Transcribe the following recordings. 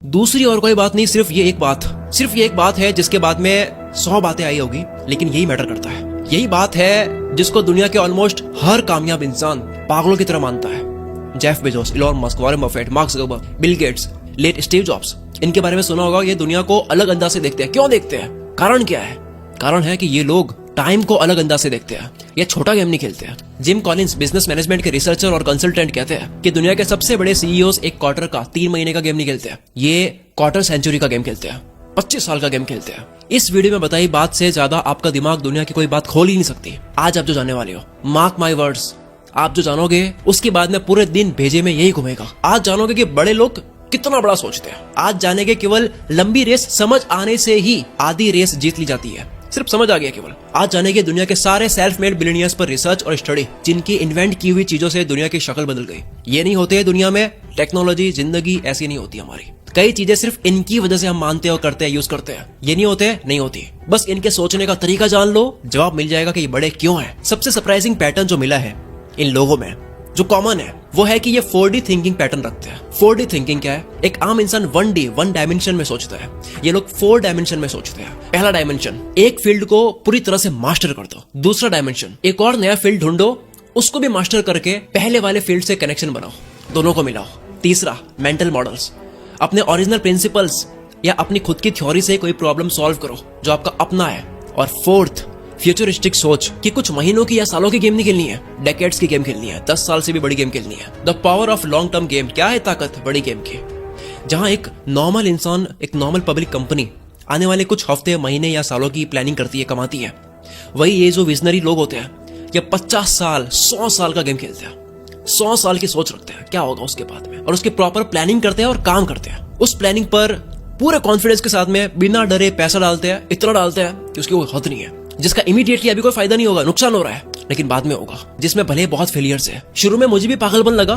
दूसरी और कोई बात नहीं, सिर्फ ये एक बात है जिसके बाद में 100 बातें आई होगी, लेकिन यही मैटर करता है। यही बात है जिसको दुनिया के ऑलमोस्ट हर कामयाब इंसान पागलों की तरह मानता है। Jeff Bezos, Elon Musk, Warren Buffett, Mark Zuckerberg, Bill Gates, late Steve Jobs, इनके बारे में सुना होगा। ये दुनिया को अलग अंदाज से देखते हैं। क्यों देखते हैं? कारण क्या है? कारण है कि ये लोग टाइम को अलग अंदाज से देखते हैं। ये छोटा गेम नहीं खेलते हैं। जिम कॉलिंस, बिजनेस मैनेजमेंट के रिसर्चर और कंसल्टेंट, कहते हैं कि दुनिया के सबसे बड़े सीईओज एक क्वार्टर का 3 महीने का गेम नहीं खेलते हैं। ये क्वार्टर सेंचुरी का गेम खेलते हैं, 25 साल का गेम खेलते हैं। इस वीडियो में बताई बात से ज्यादा आपका दिमाग दुनिया की कोई बात खोल ही नहीं सकती। आज आप जो जानने वाले हो, मार्क माई वर्ड्स, आप जो जानोगे उसके बाद में पूरे दिन भेजे में यही घूमेगा। आज जानोगे कि बड़े लोग कितना बड़ा सोचते हैं। आज जानेंगे केवल लंबी रेस समझ आने से ही आधी रेस जीत ली जाती है। सिर्फ समझ आ गया केवल। आज जानेंगे दुनिया के सारे सेल्फ मेड बिलियनियर्स पर रिसर्च और स्टडी, जिनकी इन्वेंट की हुई चीजों से दुनिया की शक्ल बदल गई। ये नहीं होते दुनिया में टेक्नोलॉजी, जिंदगी ऐसी नहीं होती हमारी। कई चीजें सिर्फ इनकी वजह से हम मानते और करते हैं, यूज करते हैं। ये नहीं होते, नहीं होती। बस इनके सोचने का तरीका जान लो, जवाब मिल जाएगा कि ये बड़े क्यों हैं। सबसे सरप्राइजिंग पैटर्न जो मिला है इन लोगों में, जो कॉमन है, वो है कि ये 4D थिंकिंग पैटर्न रखते हैं। 4D थिंकिंग क्या है? एक आम इंसान 1D, 1 डायमेंशन में सोचता है। ये लोग 4 डायमेंशन में सोचते हैं। पहला डायमेंशन, एक फील्ड को पूरी तरह से मास्टर कर दो। दूसरा डायमेंशन, एक और नया फील्ड ढूंढो, उसको भी मास्टर करके पहले वाले फील्ड से कनेक्शन बनाओ, दोनों को मिलाओ। तीसरा, मेंटल मॉडल्स, अपने ओरिजिनल प्रिंसिपल्स या अपनी खुद की थ्योरी से कोई प्रॉब्लम सॉल्व करो जो आपका अपना है। और फोर्थ, फ्यूचरिस्टिक सोच कि कुछ महीनों की या सालों की गेम नहीं खेलनी है, डेकेड्स की गेम खेलनी है, 10 साल से भी बड़ी गेम खेलनी है। The power of long term game. क्या है ताकत बड़ी गेम की? जहां एक नॉर्मल इंसान, एक नॉर्मल पब्लिक कंपनी आने वाले कुछ हफ्ते, महीने या सालों की प्लानिंग करती है, कमाती है, वही ये जो विजनरी लोग होते हैं, ये 50 साल, 100 साल का गेम खेलते हैं। 100 साल की सोच रखते हैं क्या होगा उसके बाद में, और उसकी प्रॉपर प्लानिंग करते हैं और काम करते हैं। उस प्लानिंग पर पूरे कॉन्फिडेंस के साथ में बिना डरे पैसा डालते हैं, इतना डालते हैं कि उसकी कोई हद नहीं है, जिसका इमीडिएटली अभी कोई फायदा नहीं होगा, नुकसान हो रहा है, लेकिन बाद में होगा, जिसमें भले बहुत फेलियर्स है। शुरू में मुझे भी पागलपन लगा,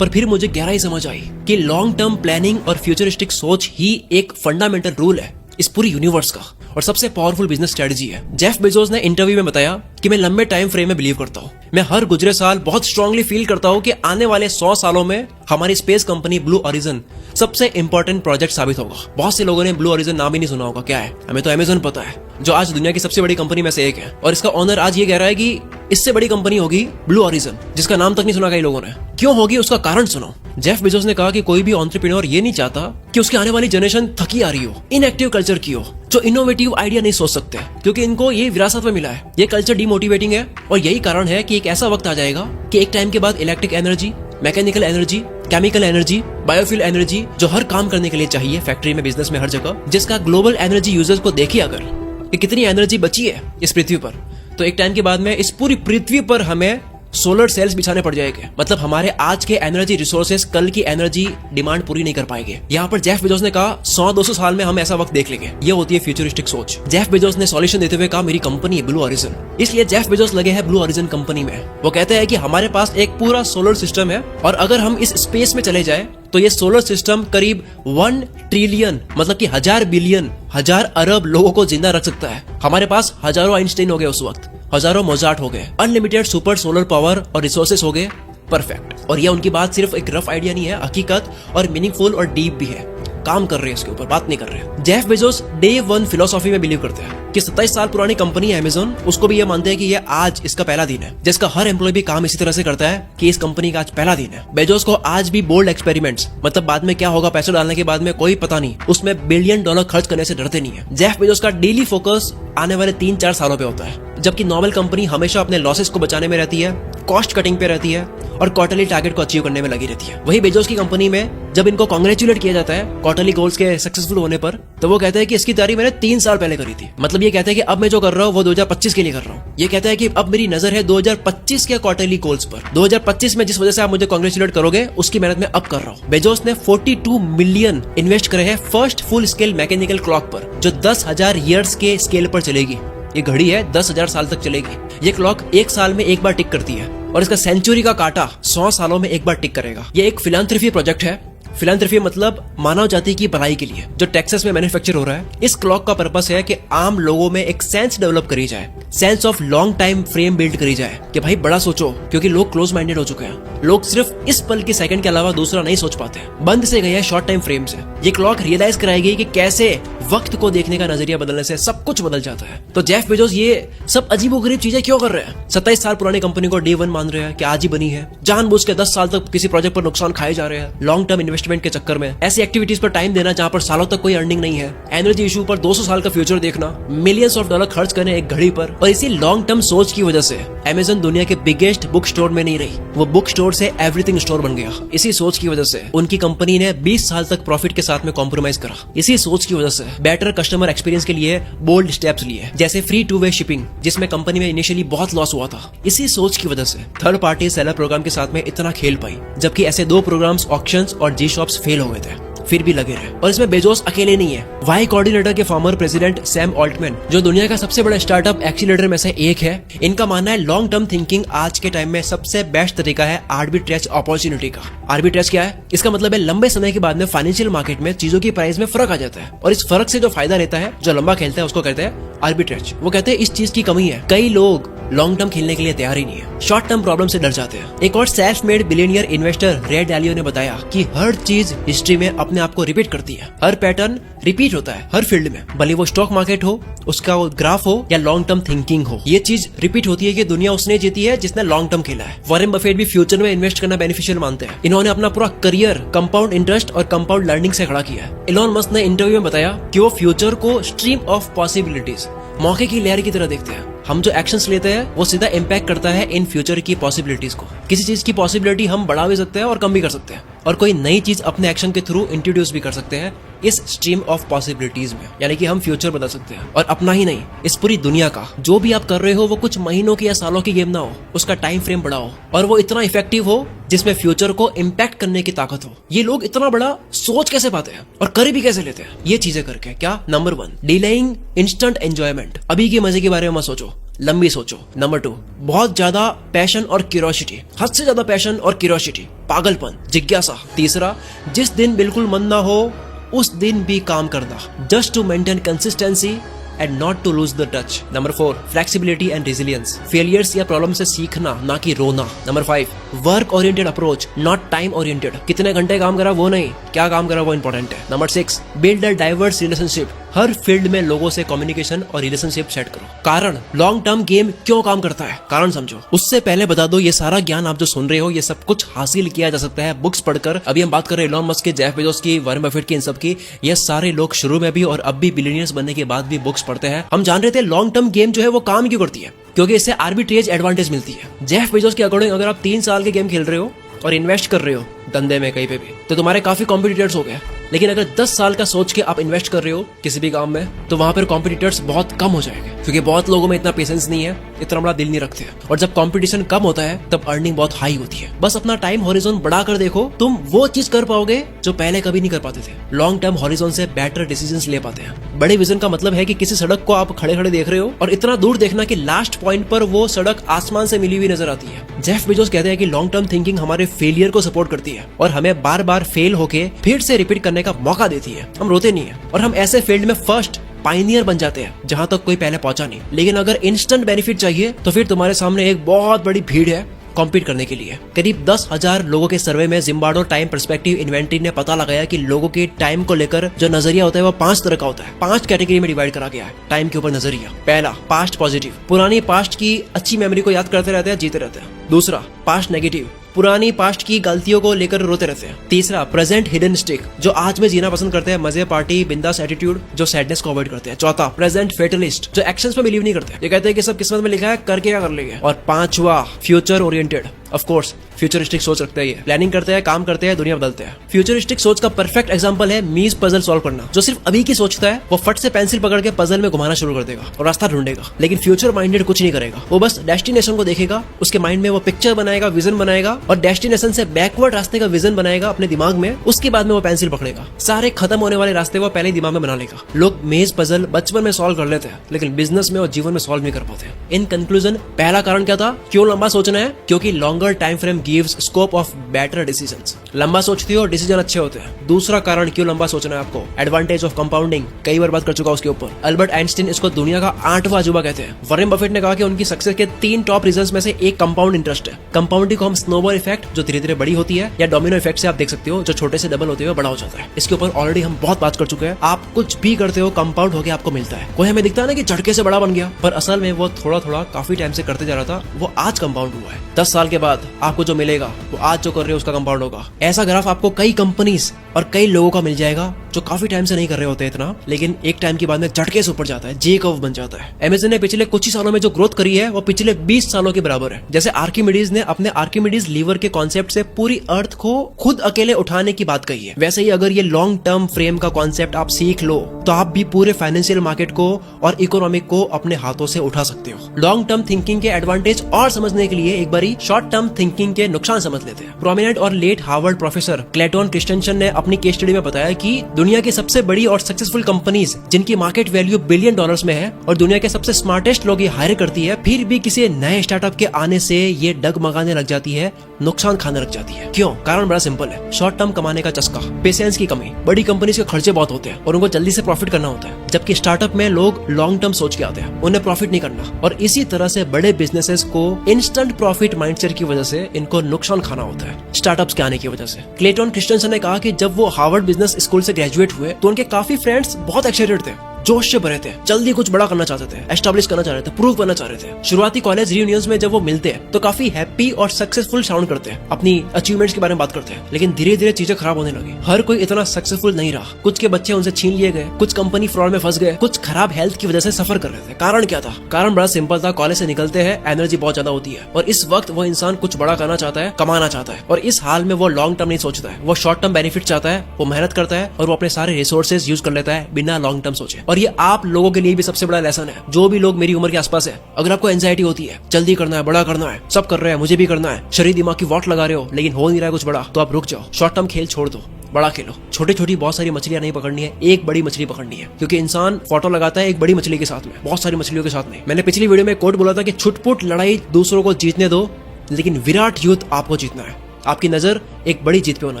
पर फिर मुझे गहराई समझ आई कि लॉन्ग टर्म प्लानिंग और फ्यूचरिस्टिक सोच ही एक फंडामेंटल रूल है इस पूरी यूनिवर्स का, और सबसे पावरफुल बिजनेस स्ट्रेटजी है। जेफ बेजोस ने इंटरव्यू में बताया कि मैं लंबे टाइम फ्रेम में बिलीव करता हूँ। मैं हर गुजरे साल बहुत स्ट्रांगली फील करता हूँ कि आने वाले 100 सालों में हमारी स्पेस कंपनी ब्लू ओरिजिन सबसे इंपॉर्टेंट प्रोजेक्ट साबित होगा। बहुत से लोगों ने ब्लू ओरिजिन नाम ही नहीं सुना होगा। क्या है? हमें तो अमेज़न पता है, जो आज दुनिया की सबसे बड़ी कंपनी में से एक है, और इसका ओनर आज ये कह रहा है कि इससे बड़ी कंपनी होगी ब्लू ओरिजिन, जिसका नाम तक नहीं सुना कई लोगों ने। क्यों होगी? उसका कारण सुनो। जेफ बेजोस ने कहा कि कोई भी एंटरप्रेन्योर ये नहीं चाहता कि उसकी आने वाली जनरेशन थकी आ रही हो, इनएक्टिव कल्चर की हो, जो इनोवेटिव आइडिया नहीं सोच सकते, क्योंकि इनको ये विरासत में मिला है। ये कल्चर डिमोटिवेटिंग है, और यही कारण है कि एक ऐसा वक्त आ जाएगा कि एक टाइम के बाद electric energy, mechanical energy, chemical energy, biofuel energy, जो हर काम करने के लिए चाहिए, फैक्ट्री में, बिजनेस में, हर जगह, जिसका ग्लोबल एनर्जी यूजर्स को देखिए अगर कि कितनी एनर्जी बची है इस पृथ्वी पर, तो एक टाइम के बाद में इस पूरी पृथ्वी पर हमें सोलर सेल्स बिछाने पड़ जाएंगे। मतलब हमारे आज के एनर्जी रिसोर्सेस कल की एनर्जी डिमांड पूरी नहीं कर पाएंगे। यहाँ पर जेफ बेजोस ने कहा 100-200 साल में हम ऐसा वक्त देख लेंगे। ये होती है फ्यूचरिस्टिक सोच। जेफ बेजोस ने सॉल्यूशन देते हुए कहा मेरी कंपनी है ब्लू ओरिजिन, इसलिए जेफ बेजोस लगे हैं ब्लू ओरिजिन कंपनी में। वो कहते हैं कि हमारे पास एक पूरा सोलर सिस्टम है, और अगर हम इस स्पेस में चले जाए तो ये सोलर सिस्टम करीब 1 ट्रिलियन, मतलब कि 1000 बिलियन, 1000 अरब लोगों को जिंदा रख सकता है। हमारे पास हजारों आइंस्टाइन हो गए उस वक्त, हजारों मोजार्ट हो गए, अनलिमिटेड सुपर सोलर पावर और रिसोर्सेस हो गए, परफेक्ट। और ये उनकी बात सिर्फ एक रफ आइडिया नहीं है, हकीकत और मीनिंगफुल और डीप भी है। काम कर रहे हैं इसके ऊपर, बात नहीं कर रहे हैं। जेफ बेजोस डे 1 फिलोसॉफी में बिलीव करते हैं कि 27 साल पुरानी कंपनी है अमेज़न, उसको भी ये मानते हैं कि ये आज इसका पहला दिन है, जिसका हर एम्प्लॉय भी काम इसी तरह से करता है कि इस कंपनी का आज पहला दिन है। बेजोस को आज भी बोल्ड एक्सपेरिमेंट्स, मतलब बाद में क्या होगा पैसा डालने के बाद में कोई पता नहीं, उसमें $1 बिलियन खर्च करने से डरते नहीं है। जेफ बेजोस का डेली फोकस आने वाले 3-4 सालों पे होता है, जबकि नॉर्मल कंपनी हमेशा अपने लॉसेस को बचाने में रहती है, कॉस्ट कटिंग पे रहती है, और क्वार्टरली टारगेट को अचीव करने में लगी रहती है। वही बेजोस की कंपनी में जब इनको कांग्रेचुलेट किया जाता है क्वार्टरली गोल्स के सक्सेसफुल होने पर, तो वो कहते हैं कि इसकी तैयारी मैंने 3 साल पहले करी थी। मतलब ये कहते हैं कि अब मैं जो कर रहा हूँ वो 2025 के लिए कर रहा हूँ। ये कहता है कि अब मेरी नजर है 2025 के क्वार्टरली गोल्स पर। 2025 में जिस वजह से आप मुझे कांग्रेचुलेट करोगे, उसकी मेहनत मैं अब कर रहा हूँ। बेजोस ने 42 मिलियन इन्वेस्ट करे हैं first full scale mechanical clock पर, जो 10,000 ईयर्स के स्केल पर चलेगी। ये घड़ी है 10,000 साल तक चलेगी। ये क्लॉक 1 साल में एक बार टिक करती है, और इसका सेंचुरी का कांटा 100 सालों में एक बार टिक करेगा। ये एक फिलांथ्रफी प्रोजेक्ट है, फिलैंथ्रोपी मतलब मानव जाति की भलाई के लिए, जो टेक्सास में मैन्युफैक्चर हो रहा है। इस क्लॉक का पर्पस है कि आम लोगों में एक सेंस डेवलप करी जाए, sense of long time frame build करी जाए कि भाई बड़ा सोचो, क्योंकि लोग क्लोज माइंडेड हो चुके हैं। लोग सिर्फ इस पल के सेकंड के अलावा दूसरा नहीं सोच पाते, बंद से गए हैं शॉर्ट टाइम फ्रेम से। ये क्लॉक रियलाइज कराएगी कि कैसे वक्त को देखने का नजरिया बदलने से सब कुछ बदल जाता है। तो जेफ बेजोस ये सब अजीबोगरीब चीजें क्यों कर रहे हैं? 27 साल पुरानी कंपनी को डे 1 मान रहे हैं कि आज ही बनी है। जानबूझ के 10 साल तक किसी प्रोजेक्ट पर नुकसान खाए जा रहे हैं लॉन्ग टर्म इन्वेस्टमेंट के चक्कर में। ऐसी एक्टिविटीज पर टाइम देना जहां पर सालों तक कोई अर्निंग नहीं है, एनर्जी इशू पर 200 साल का फ्यूचर देखना, मिलियंस ऑफ डॉलर खर्च करने एक घड़ी पर। और इसी लॉन्ग टर्म सोच की वजह से अमेज़न दुनिया के बिगेस्ट बुक स्टोर में नहीं रही, वो बुक स्टोर से एवरीथिंग स्टोर बन गया। इसी सोच की वजह से उनकी कंपनी ने 20 साल तक प्रॉफिट के साथ में कॉम्प्रोमाइज करा। इसी सोच की वजह से बेटर कस्टमर एक्सपीरियंस के लिए बोल्ड स्टेप्स लिए, जैसे फ्री 2-वे शिपिंग, जिसमें कंपनी में इनिशियली बहुत लॉस हुआ था। इसी सोच की वजह से थर्ड पार्टी सेलर प्रोग्राम के साथ में इतना खेल पाई, जबकि ऐसे 2 प्रोग्राम्स ऑक्शंस और जी शॉप्स फेल हो गए थे, फिर भी लगे रहे। और इसमें बेजोस अकेले नहीं है। वाई कोऑर्डिनेटर के फॉर्मर प्रेसिडेंट सैम ऑल्टमैन, जो दुनिया का सबसे बड़ा स्टार्टअप एक्सीलरेटर में से एक है, इनका मानना है लॉन्ग टर्म थिंकिंग आज के टाइम में सबसे बेस्ट तरीका है आर्बिट्रेज अपॉर्चुनिटी का। आर्बिट्रेज क्या है? इसका मतलब है लंबे समय के बाद में फाइनेंशियल मार्केट में चीजों की प्राइस में फर्क आ जाता है, और इस फर्क से जो फायदा रहता है, जो लंबा खेलता है, उसको कहते हैं आर्बिट्रेज। वो कहते हैं इस चीज की कमी है, कई लोग लॉन्ग टर्म खेलने के लिए तैयार ही नहीं है, शॉर्ट टर्म प्रॉब्लम से डर जाते हैं। एक और सेल्फ मेड बिलियनियर इन्वेस्टर रे डालियो ने बताया कि हर चीज हिस्ट्री में अपने आप को रिपीट करती है, हर पैटर्न रिपीट होता है हर फील्ड में, भले वो स्टॉक मार्केट हो, उसका वो ग्राफ हो, या लॉन्ग टर्म थिंकिंग हो। ये चीज रिपीट होती है कि दुनिया उसने जीती है जिसने लॉन्ग टर्म खेला है। वॉरेन बफेट भी फ्यूचर में इन्वेस्ट करना बेनिफिशियल मानते हैं। इन्होंने अपना पूरा करियर कंपाउंड इंटरेस्ट और कंपाउंड लर्निंग से खड़ा किया है। इलॉन मस्क ने इंटरव्यू में बताया कि वो फ्यूचर को स्ट्रीम ऑफ पॉसिबिलिटीज, मौके की लहर की तरह देखते हैं। हम जो एक्शंस लेते हैं वो सीधा इम्पैक्ट करता है इन फ्यूचर की पॉसिबिलिटीज को। किसी चीज की पॉसिबिलिटी हम बढ़ा भी सकते हैं और कम भी कर सकते हैं, और कोई नई चीज अपने एक्शन के थ्रू इंट्रोड्यूस भी कर सकते हैं इस स्ट्रीम ऑफ पॉसिबिलिटीज में। यानी कि हम फ्यूचर बदल सकते हैं, और अपना ही नहीं, इस पूरी दुनिया का। जो भी आप कर रहे हो वो कुछ महीनों की या सालों की गेम ना हो, उसका टाइम फ्रेम बढ़ाओ, और वो इतना इफेक्टिव हो जिसमें फ्यूचर को इम्पैक्ट करने की ताकत हो। ये लोग इतना बड़ा सोच कैसे पाते हैं और कर भी कैसे लेते हैं? ये चीजें करके। क्या? Number 1, delaying instant enjoyment. अभी के मजे के बारे में मत सोचो, लंबी सोचो। नंबर 2, बहुत ज्यादा पैशन और क्यूरियोसिटी, हद से ज्यादा पैशन और क्यूरियोसिटी, पागलपन, जिज्ञासा। तीसरा, जिस दिन बिल्कुल मन ना हो उस दिन भी काम करना, just to maintain consistency and not to lose the touch. Number 4, flexibility and resilience. Failures या प्रॉब्लम से सीखना, ना कि रोना. Number 5, work oriented approach, not time oriented. कितने घंटे काम करा वो नहीं, क्या काम करा वो इम्पोर्टेंट है. Number 6, build a diverse relationship. Her field में लोगों से कम्युनिकेशन और रिलेशनशिप सेट करो। कारण, लॉन्ग टर्म गेम क्यों काम करता है, कारण समझो। उससे पहले बता दो, ये सारा ज्ञान आप जो सुन रहे हो, ये सब कुछ हासिल किया जा सकता है बुक्स पढ़कर। अभी हम बात कर रहे हैं इलॉन मस्क के, जेफ बेजोस की, वॉरेन बफेट की, इन सब की। ये सारे लोग शुरू में भी और अब भी बिलियनियर्स बनने के बाद भी बुक्स पढ़ते हैं। हम जान रहे थे लॉन्ग टर्म गेम जो है वो काम क्यों करती है, क्योंकि इससे आर्बिट्रेज एडवांटेज मिलती है। जेफ बेजोस के अकॉर्डिंग अगर आप 3 साल के गेम खेल रहे हो और इन्वेस्ट कर रहे हो धंधे में कहीं पे भी, तो तुम्हारे काफी कॉम्पिटिटर्स हो गए। लेकिन अगर 10 साल का सोच के आप इन्वेस्ट कर रहे हो किसी भी काम में, तो वहां पर कॉम्पिटिटर्स बहुत कम हो जाएंगे, क्योंकि बहुत लोगों में इतना पेशेंस नहीं है, इतना बड़ा दिल नहीं रखते हैं। और जब कंपटीशन कम होता है तब अर्निंग बहुत हाई होती है। बस अपना टाइम हॉरिजॉन बढ़ाकर देखो, तुम वो चीज कर पाओगे जो पहले कभी नहीं कर पाते थे। लॉन्ग टर्म हॉरिजॉन से बेटर डिसीजंस ले पाते हैं। बड़े विजन का मतलब है कि किसी सड़क को आप खड़े खड़े देख रहे हो और इतना दूर देखना कि लास्ट पॉइंट पर वो सड़क आसमान से मिली हुई नजर आती है। जेफ बेजोस कहते हैं कि लॉन्ग टर्म थिंकिंग हमारे फेलियर को सपोर्ट करती है और हमें बार बार फेल होके फिर से रिपीट करने का मौका देती है। हम रोते नहीं है और हम ऐसे फील्ड में फर्स्ट पायनियर बन जाते हैं जहां तक कोई पहले पहुंचा नहीं। लेकिन अगर इंस्टेंट बेनिफिट चाहिए तो फिर तुम्हारे सामने एक बहुत बड़ी भीड़ है कॉम्पीट करने के लिए। करीब 10,000 लोगों के सर्वे में जिम्बार्डो टाइम पर्सपेक्टिव इन्वेंटरी ने पता लगाया कि लोगों के टाइम को लेकर जो नजरिया होता है वो 5 तरह का होता है। 5 कैटेगरी में डिवाइड करा गया है टाइम के ऊपर नजरिया। पहला, पास्ट पॉजिटिव, पुरानी पास्ट की अच्छी मेमोरी को याद करते रहते हैं, जीते रहते हैं। दूसरा, पास्ट नेगेटिव, पुरानी पास्ट की गलतियों को लेकर रोते रहते हैं। तीसरा, प्रेजेंट हिडन स्टिक, जो आज में जीना पसंद करते हैं, मजे, पार्टी, बिंदास एटीट्यूड, जो सैडनेस को अवॉइड करते हैं। चौथा, प्रेजेंट फेटलिस्ट, जो एक्शंस पे बिलीव नहीं करते, ये कहते हैं कि सब किस्मत में लिखा है, करके क्या कर लेंगे। और पांचवा, future oriented, of course futuristic सोच रखते हैं, ये प्लानिंग करते हैं, काम करते हैं, दुनिया बदलते हैं। फ्यूचरिस्टिक सोच का परफेक्ट एग्जांपल है मीज पजल सॉल्व करना। जो सिर्फ अभी की सोचता है वो फट से पेंसिल पकड़ के पजल में घुमाना शुरू कर देगा और रास्ता ढूंढेगा। लेकिन फ्यूचर माइंडेड कुछ नहीं करेगा, वो बस डेस्टिनेशन को देखेगा, उसके माइंड में वो पिक्चर बनाएगा, विजन बनाएगा और डेस्टिनेशन से बैकवर्ड रास्ते का विजन बनाएगा अपने दिमाग में, उसके बाद में वो पेंसिल पकड़ेगा। सारे खत्म होने वाले रास्ते वो पहले दिमाग में बना लेगा। लोग मेज पजल बचपन में सॉल्व कर लेते हैं, लेकिन बिजनेस में और जीवन में सॉल्व नहीं कर पाते। इन कंक्लूजन, पहला कारण क्या था, क्यों लंबा सोचना है? क्योंकि longer time frame gives scope of better decisions. लंबा सोचते हो, डिसीजन अच्छे होते हैं। दूसरा कारण क्यों लंबा सोचना है आपको, एडवांटेज ऑफ कंपाउंडिंग। कई बार बात कर चुका उसके ऊपर। अल्बर्ट आइंस्टीन इसको दुनिया का 8वां अजूबा कहते हैं। वॉरेन बफेट ने कहा कि उनकी सक्सेस के 3 टॉप रीजंस में से एक कंपाउंड इंटरेस्ट है। कंपाउंडिंग को हम स्नोबॉल इफेक्ट, जो धीरे धीरे बड़ी होती है, या डोमिनो इफेक्ट से आप देख सकते हो, जो छोटे से डबल होते हुए बड़ा हो जाता है। इसके ऊपर ऑलरेडी हम बहुत बात कर चुके हैं। आप कुछ भी करते हो, कंपाउंड होकर आपको मिलता है। कोई हमें दिखता है ना कि झटके से बड़ा बन गया, पर असल में वो थोड़ा थोड़ा काफी टाइम से करते जा रहा था, वो आज कंपाउंड हुआ है। 10 साल के बाद आपको जो मिलेगा वो आज जो कर रहे हो उसका कंपाउंड होगा। ऐसा ग्राफ आपको कई कंपनीज और कई लोगों का मिल जाएगा जो काफी टाइम से नहीं कर रहे होते इतना, लेकिन एक टाइम के बाद में झटके से ऊपर जाता है, जे कर्व बन जाता है। अमेज़न ने पिछले कुछ ही सालों में जो ग्रोथ करी है वो पिछले 20 सालों के बराबर है। जैसे आर्किमिडीज ने अपने आर्किमिडीज लीवर के कॉन्सेप्ट से पूरी अर्थ को खुद अकेले उठाने की बात कही है, वैसे ही अगर ये लॉन्ग टर्म फ्रेम का कॉन्सेप्ट आप सीख लो तो आप भी पूरे फाइनेंशियल मार्केट को और इकोनॉमिक को अपने हाथों से उठा सकते हो। लॉन्ग टर्म थिंकिंग के एडवांटेज और समझने के लिए एक बारी शॉर्ट टर्म थिंकिंग के नुकसान समझ लेते हैं। प्रोमिनेंट और late Harvard professor Clayton Christensen ने अपनी केस स्टडी में बताया कि दुनिया की सबसे बड़ी और सक्सेसफुल कंपनीज जिनकी मार्केट वैल्यू बिलियन डॉलर्स में है और दुनिया के सबसे स्मार्टेस्ट लोग ये हायर करती है, फिर भी किसी नए स्टार्टअप के आने से ये डगमगाने लग जाती है, नुकसान खाने लग जाती है। क्यों? कारण बड़ा सिंपल है, शॉर्ट टर्म कमाने का चस्का, पेशेंस की कमी। बड़ी कंपनीज के खर्चे बहुत होते हैं और उनको जल्दी से प्रॉफिट करना होता है, जबकि स्टार्टअप में लोग लॉन्ग टर्म सोच के आते हैं, उन्हें प्रॉफिट नहीं करना। और इसी तरह से बड़े बिजनेसेस को इंस्टेंट प्रॉफिट माइंडसेट की वजह से इनको नुकसान खाना होता है, स्टार्टअप्स के आने की वजह से। क्लेटन क्रिस्टेंसन ने कहा कि जब वो हार्वर्ड बिजनेस स्कूल से ग्रेजुएट हुए तो उनके काफी फ्रेंड्स बहुत एक्साइटेड थे, जोश से भरे थे, जल्दी कुछ बड़ा करना चाहते थे, एस्टैब्लिश करना चाह रहे थे, प्रूव करना चाह रहे थे। शुरुआती कॉलेज रियूनियंस में जब वो मिलते हैं तो काफी हैप्पी और सक्सेसफुल साउंड करते हैं, अपनी अचीवमेंट्स के बारे में बात करते हैं, लेकिन धीरे धीरे चीजें खराब होने लगी। हर कोई इतना सक्सेसफुल नहीं रहा, कुछ के बच्चे उनसे छीन लिए गए, कुछ कंपनी फ्रॉड में फंस गए, कुछ खराब हेल्थ की वजह से सफर कर रहे थे। कारण क्या था? कारण बड़ा सिंपल था, कॉलेज से निकलते हैं, एनर्जी बहुत ज्यादा होती है और इस वक्त वो इंसान कुछ बड़ा करना चाहता है, कमाना चाहता है, और इस हाल में वो लॉन्ग टर्म नहीं सोचता है, वो शॉर्ट टर्म बेनिफिट चाहता है, वो मेहनत करता है और वो अपने सारे रिसोर्सेज यूज कर लेता है बिना लॉन्ग टर्म सोचे। और ये आप लोगों के लिए भी सबसे बड़ा लेसन है, जो भी लोग मेरी उम्र के आसपास है। अगर आपको एंजाइटी होती है, जल्दी करना है, बड़ा करना है, सब कर रहे हैं, मुझे भी करना है, शरीर दिमाग की वॉट लगा रहे हो लेकिन हो नहीं रहा है कुछ बड़ा, तो आप रुक जाओ, शॉर्ट टर्म खेल छोड़ दो, बड़ा खेलो। छोटी छोटी बहुत सारी मछलियां नहीं पकड़नी है, एक बड़ी मछली पकड़नी है, क्योंकि इंसान फोटो लगाता है एक बड़ी मछली के साथ में, बहुत सारी मछलियों के साथ नहीं। मैंने पिछली वीडियो में कोट बोला था कि छुटपुट लड़ाई दूसरों को जीतने दो, लेकिन विराट युद्ध आपको जीतना है। आपकी नजर एक बड़ी जीत पे होना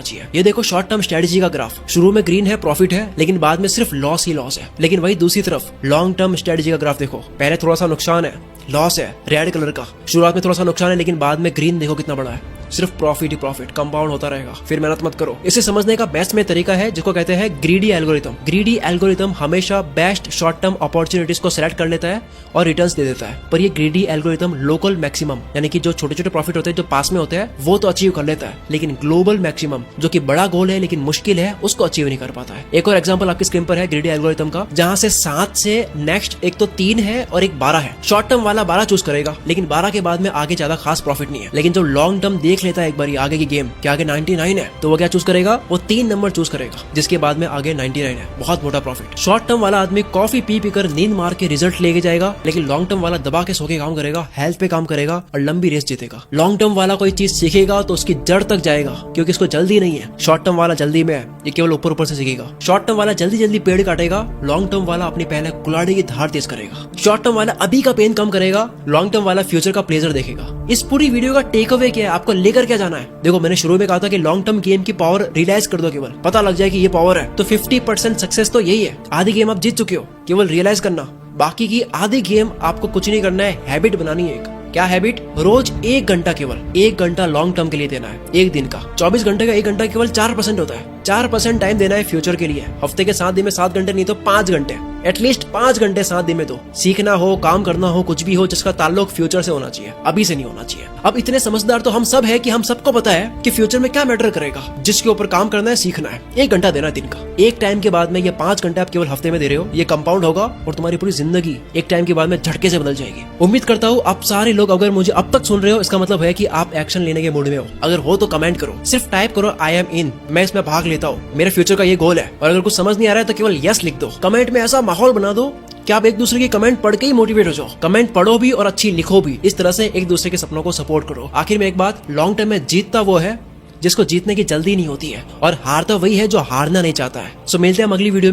चाहिए। ये देखो शॉर्ट टर्म स्ट्रेटजी का ग्राफ, शुरू में ग्रीन है, प्रॉफिट है, लेकिन बाद में सिर्फ लॉस ही लॉस है। लेकिन वही दूसरी तरफ लॉन्ग टर्म स्ट्रेटजी का ग्राफ देखो, पहले थोड़ा सा नुकसान है, लॉस है, रेड कलर का, शुरुआत में थोड़ा सा नुकसान है, लेकिन बाद में ग्रीन देखो कितना बड़ा है, सिर्फ प्रॉफिट ही प्रॉफिट, कंपाउंड होता रहेगा। फिर मेहनत मत करो। इसे समझने का बेस्ट में तरीका है जिसको कहते हैं ग्रीडी एल्गोरिथम। ग्रीडी एल्गोरिथम हमेशा बेस्ट शॉर्ट टर्म अपॉर्चुनिटीज को सेलेक्ट कर लेता है और रिटर्न्स दे देता है, पर ये ग्रीडी एल्गोरिथम लोकल मैक्सिमम, यानी कि जो छोटे छोटे प्रॉफिट होते हैं जो पास में होते हैं वो तो अचीव कर लेता है, लेकिन ग्लोबल मैक्सिमम जो कि बड़ा गोल है लेकिन मुश्किल है, उसको अचीव नहीं कर पाता है। एक और एग्जांपल आपकी स्क्रीन पर है ग्रीडी एल्गोरिथम का, जहां से 7 से नेक्स्ट एक तो 3 है और एक 12 है। शॉर्ट टर्म वाला 12 चूज करेगा, लेकिन 12 के बाद में आगे ज्यादा खास प्रॉफिट नहीं है। लेकिन जो लॉन्ग टर्म देख लेता है एक बार आगे की गेम कि आगे 99 है, तो वो क्या चूज करेगा? वो 3 नंबर चूज करेगा, जिसके बाद में आगे 99 है, बहुत मोटा प्रॉफिट। शॉर्ट टर्म वाला आदमी कॉफी पी पीकर नींद मार के रिजल्ट लेके जाएगा, लेकिन लॉन्ग टर्म वाला दबा के सो के काम करेगा, हेल्थ पे काम करेगा और लंबी रेस जीतेगा। लॉन्ग टर्म वाला कोई चीज सीखेगा तो उसकी जड़ तक जाएगा, क्योंकि इसको जल्दी नहीं है। शॉर्ट टर्म वाला जल्दी में है, ये केवल ऊपर ऊपर से सीखेगा। शॉर्ट टर्म वाला जल्दी जल्दी पेड़ काटेगा, लॉन्ग टर्म वाला अपनी पहले कुल्हाड़ी की धार तेज करेगा। शॉर्ट टर्म वाला अभी का पेन कम करेगा, लॉन्ग टर्म वाला फ्यूचर का प्लेजर देखेगा। इस पूरी वीडियो का टेक अवे क्या है, आपको लेकर क्या जाना है? देखो मैंने शुरू में कहा था कि लॉन्ग टर्म गेम की पावर रियलाइज कर दो, केवल पता लग जाए कि ये पावर है, तो 50% सक्सेस तो यही है। आधी गेम आप जीत चुके हो, केवल रियलाइज करना। बाकी की आधी गेम आपको कुछ नहीं करना है, हैबिट बनानी है। एक क्या हैबिट? रोज 1 घंटा, केवल 1 घंटा लॉन्ग टर्म के लिए देना है, एक दिन का। 24 घंटे का 1 घंटा केवल 4% होता है। 4% टाइम देना है फ्यूचर के लिए। हफ्ते के 7 दिन में 7 घंटे नहीं तो 5 घंटे, एटलीस्ट 5 घंटे 7 दिन में तो सीखना हो, काम करना हो, कुछ भी हो जिसका ताल्लुक फ्यूचर से होना चाहिए, अभी से नहीं होना चाहिए। अब इतने समझदार तो हम सब है कि हम सबको पता है कि फ्यूचर में क्या मैटर करेगा, जिसके ऊपर काम करना है, सीखना है। 1 घंटा देना है दिन का। एक टाइम के बाद में ये 5 घंटे आप केवल हफ्ते में दे रहे हो, ये कंपाउंड होगा और तुम्हारी पूरी जिंदगी एक टाइम के बाद में झटके से बदल जाएगी। उम्मीद करता हूँ आप सारे लोग अगर मुझे अब तक सुन रहे हो, इसका मतलब है कि आप एक्शन लेने के मूड में हो। अगर हो तो कमेंट करो, सिर्फ टाइप करो आई एम इन, मैं इसमें भाग लेता हूँ, मेरे फ्यूचर का ये गोल है। और अगर कुछ समझ नहीं आ रहा है तो केवल यस लिख दो। कमेंट में ऐसा माहौल बना दो कि आप एक दूसरे की कमेंट पढ़ के ही मोटिवेट हो जाओ। कमेंट पढ़ो भी और अच्छी लिखो भी। इस तरह से एक दूसरे के सपनों को सपोर्ट करो। आखिर में एक बात, लॉन्ग टर्म में जीतता वो है जिसको जीतने की जल्दी नहीं होती है, और हारता वही है जो हारना नहीं चाहता है। सो मिलते हैं हम अगली वीडियो में।